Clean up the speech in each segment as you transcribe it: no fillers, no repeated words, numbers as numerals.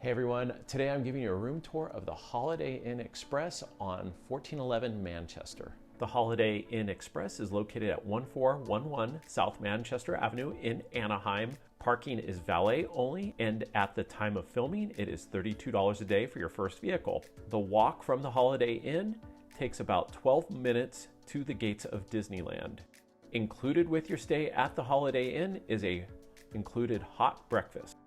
Hey everyone, today I'm giving you a room tour of the Holiday Inn Express on 1411 Manchester. The Holiday Inn Express is located at 1411 South Manchester Avenue in Anaheim. Parking is valet only, and at the time of filming, it is $32 a day for your first vehicle. The walk from the Holiday Inn takes about 12 minutes to the gates of Disneyland. Included with your stay at the Holiday Inn is a included hot breakfast.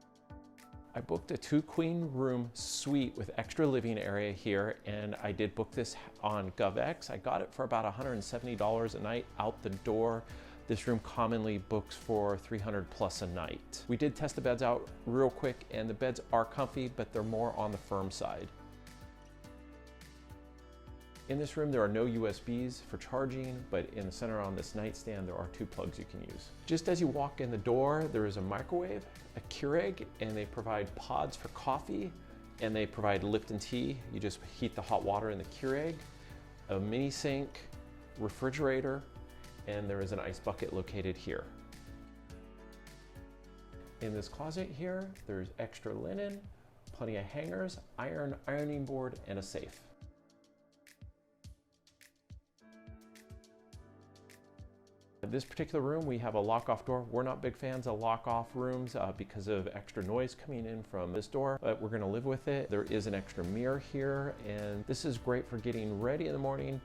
I booked a 2-queen room suite with extra living area here, and I did book this on GovX. I got it for about $170 a night out the door. This room commonly books for $300 plus a night. We did test the beds out real quick, and the beds are comfy, but they're more on the firm side. In this room, there are no USBs for charging, but in the center on this nightstand, there are 2 plugs you can use. Just as you walk in the door, there is a microwave, a Keurig, and they provide pods for coffee, and they provide Lipton tea. You just heat the hot water in the Keurig, a mini sink, refrigerator, and there is an ice bucket located here. In this closet here, there's extra linen, plenty of hangers, ironing board, and a safe. In this particular room, we have a lock-off door. We're not big fans of lock-off rooms because of extra noise coming in from this door, but we're gonna live with it. There is an extra mirror here, and this is great for getting ready in the morning,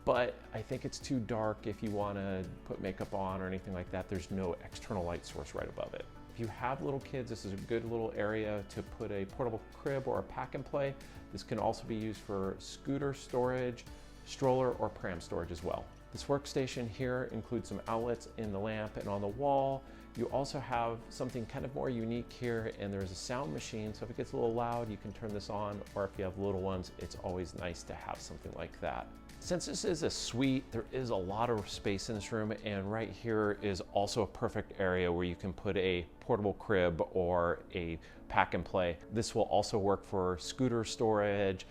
but I think it's too dark if you wanna put makeup on or anything like that. There's no external light source right above it. If you have little kids, this is a good little area to put a portable crib or a pack and play. This can also be used for scooter storage, stroller, or pram storage as well. This workstation here includes some outlets in the lamp and on the wall. You also have something kind of more unique here, and there's a sound machine, so if it gets a little loud, you can turn this on, or if you have little ones, it's always nice to have something like that. Since this is a suite, there is a lot of space in this room, and right here is also a perfect area where you can put a portable crib or a pack and play. This will also work for scooter storage,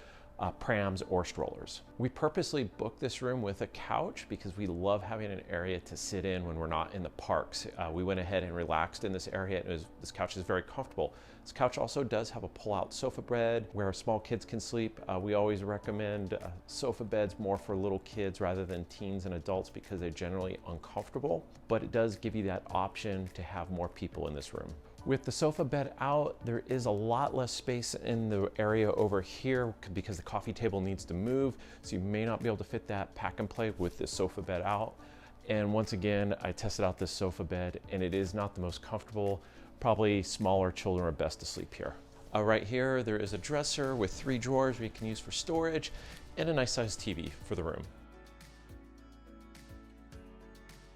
prams, or strollers. We purposely booked this room with a couch because we love having an area to sit in when we're not in the parks. We went ahead and relaxed in this area, and this couch is very comfortable. This couch also does have a pull-out sofa bed where small kids can sleep. We always recommend sofa beds more for little kids rather than teens and adults because they're generally uncomfortable, but it does give you that option to have more people in this room. With the sofa bed out, there is a lot less space in the area over here because the coffee table needs to move, so you may not be able to fit that pack and play with this sofa bed out. And once again, I tested out this sofa bed, and it is not the most comfortable. Probably smaller children are best to sleep here. Right here, there is a dresser with 3 drawers we can use for storage, and a nice sized TV for the room.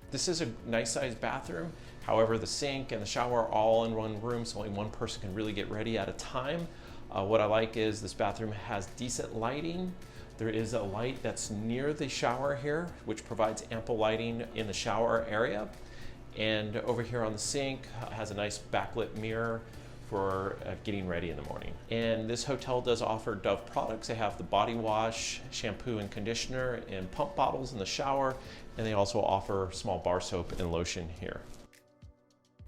This is a nice sized bathroom. However, the sink and the shower are all in one room, so only one person can really get ready at a time. What I like is this bathroom has decent lighting. There is a light that's near the shower here, which provides ample lighting in the shower area. And over here on the sink has a nice backlit mirror for getting ready in the morning. And this hotel does offer Dove products. They have the body wash, shampoo and conditioner, and pump bottles in the shower, and they also offer small bar soap and lotion here.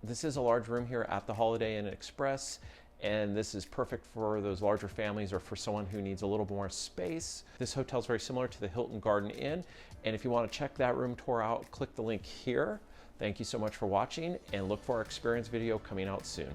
This is a large room here at the Holiday Inn Express, and this is perfect for those larger families or for someone who needs a little more space. This hotel is very similar to the Hilton Garden Inn, and if you want to check that room tour out, click the link here. Thank you so much for watching, and look for our experience video coming out soon.